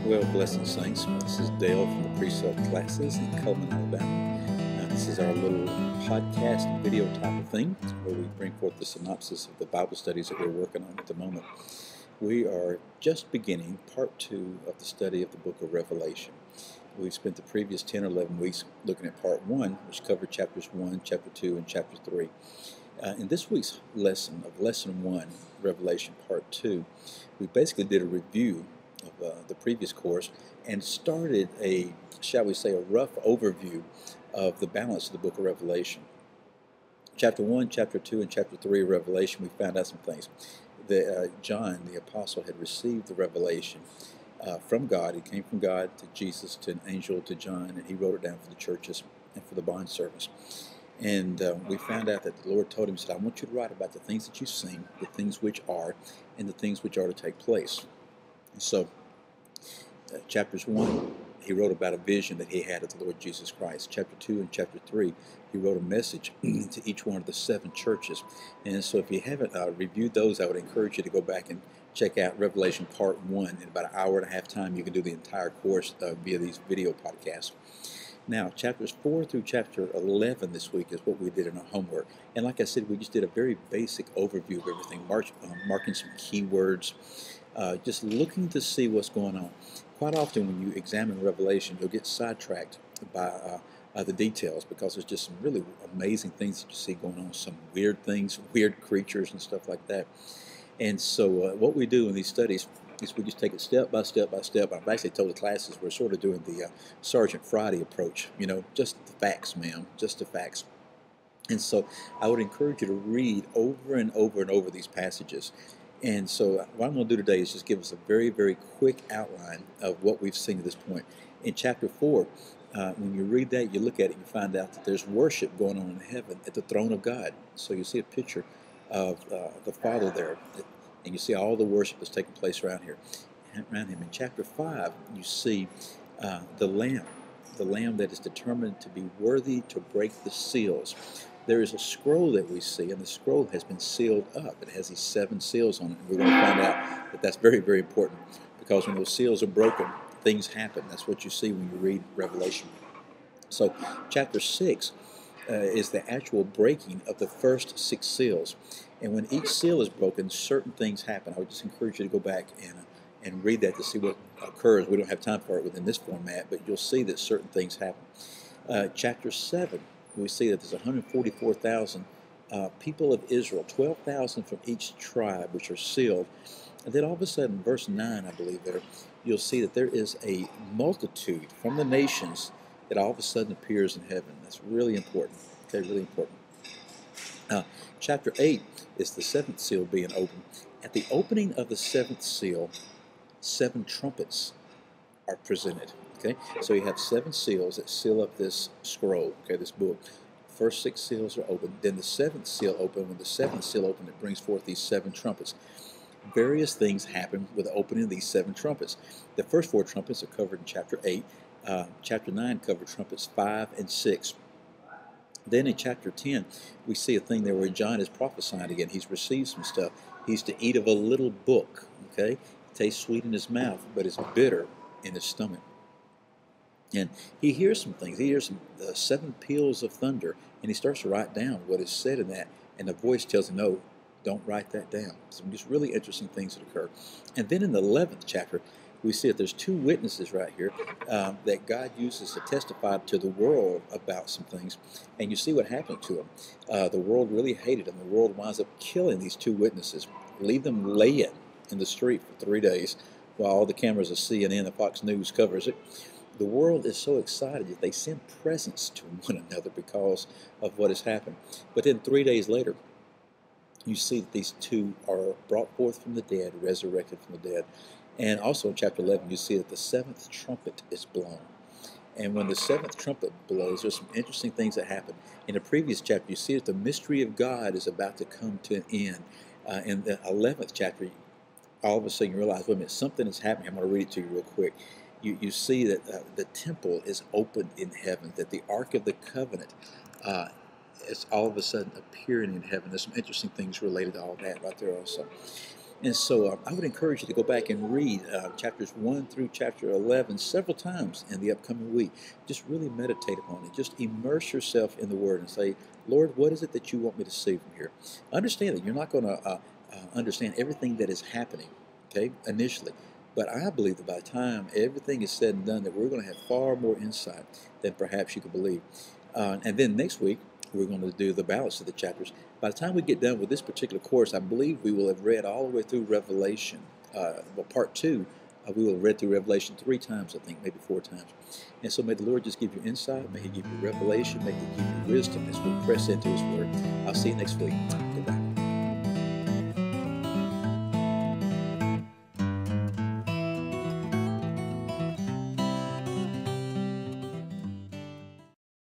Well, blessed saints, this is Dale from the Pre-Sale Classes in Cullman, Alabama. This is our little podcast video type of thing where we bring forth the synopsis of the Bible studies that we're working on at the moment. We are just beginning part 2 of the study of the book of Revelation. We've spent the previous 10 or 11 weeks looking at part 1, which covered chapters 1, chapter 2, and chapter 3. In this week's lesson of lesson 1, Revelation part 2, we basically did a review of the previous course and started a, shall we say, a rough overview of the balance of the book of Revelation. Chapter 1, chapter 2, and chapter 3 of Revelation, we found out some things. John, the apostle, had received the revelation from God. It came from God to Jesus, to an angel, to John, and he wrote it down for the churches and for the bondservants. And we found out that the Lord told him, he said, I want you to write about the things that you've seen, the things which are, and the things which are to take place. So, chapters 1, he wrote about a vision that he had of the Lord Jesus Christ. Chapter 2 and chapter 3, he wrote a message to each one of the 7 churches. And so if you haven't reviewed those, I would encourage you to go back and check out Revelation Part 1. In about an hour and a half time, you can do the entire course via these video podcasts. Now, chapters 4 through chapter 11 this week is what we did in our homework. And like I said, we just did a very basic overview of everything, marking some keywords, just looking to see what's going on. Quite often when you examine Revelation, you'll get sidetracked by the details because there's just some really amazing things that you see going on, some weird things, weird creatures and stuff like that. And so what we do in these studies is we just take it step by step by step. I've actually told the classes we're sort of doing the Sergeant Friday approach, just the facts, ma'am, just the facts. And so I would encourage you to read over and over and over these passages. And so what I'm going to do today is just give us a very, very quick outline of what we've seen to this point. In chapter 4, when you read that, you look at it, you find out that there's worship going on in heaven at the throne of God. So you see a picture of the Father there, and you see all the worship that's taking place around him. In chapter 5, you see the Lamb that is determined to be worthy to break the seals. There is a scroll that we see, and the scroll has been sealed up. It has these 7 seals on it, and we're going to find out that that's very, very important, because when those seals are broken, things happen. That's what you see when you read Revelation. So chapter 6 is the actual breaking of the first 6 seals. And when each seal is broken, certain things happen. I would just encourage you to go back and read that to see what occurs. We don't have time for it within this format, but you'll see that certain things happen. Chapter 7, we see that there's 144,000 people of Israel, 12,000 from each tribe, which are sealed. And then all of a sudden, verse 9, I believe there, you'll see that there is a multitude from the nations that all of a sudden appears in heaven. That's really important. Okay, really important. Chapter 8 is the 7th seal being opened. At the opening of the 7th seal, 7 trumpets are presented. Okay, so you have 7 seals that seal up this scroll, okay, this book. First 6 seals are opened, then the 7th seal opened. When the 7th seal opened, it brings forth these 7 trumpets. Various things happen with the opening of these 7 trumpets. The first 4 trumpets are covered in chapter 8. Chapter 9 covered trumpets 5 and 6. Then in chapter 10, we see a thing there where John is prophesying again. He's received some stuff. He's to eat of a little book, okay? It tastes sweet in his mouth, but it's bitter in his stomach. And he hears some things. He hears some 7 peals of thunder, and he starts to write down what is said in that. And the voice tells him, no, don't write that down. Some just really interesting things that occur. And then in the 11th chapter, we see that there's 2 witnesses right here that God uses to testify to the world about some things. And you see what happened to them. The world really hated them. The world winds up killing these 2 witnesses, leave them laying in the street for 3 days while all the cameras of CNN and Fox News covers it. The world is so excited that they send presents to one another because of what has happened. But then 3 days later, you see that these 2 are brought forth from the dead, resurrected from the dead. And also in chapter 11, you see that the 7th trumpet is blown. And when the 7th trumpet blows, there's some interesting things that happen. In the previous chapter, you see that the mystery of God is about to come to an end. In the 11th chapter, all of a sudden you realize, wait a minute, something is happening. I'm going to read it to you real quick. You see that the temple is opened in heaven, that the Ark of the Covenant is all of a sudden appearing in heaven. There's some interesting things related to all that right there also. And so I would encourage you to go back and read chapters 1 through chapter 11 several times in the upcoming week. Just really meditate upon it. Just immerse yourself in the Word and say, Lord, what is it that you want me to see from here? Understand that you're not going to understand everything that is happening, okay, initially. But I believe that by the time everything is said and done, that we're going to have far more insight than perhaps you could believe. And then next week, we're going to do the balance of the chapters. By the time we get done with this particular course, I believe we will have read all the way through Revelation. Well, part 2, we will have read through Revelation 3 times, I think, maybe 4 times. And so may the Lord just give you insight, may He give you revelation, may He give you wisdom as we press into His Word. I'll see you next week. Goodbye.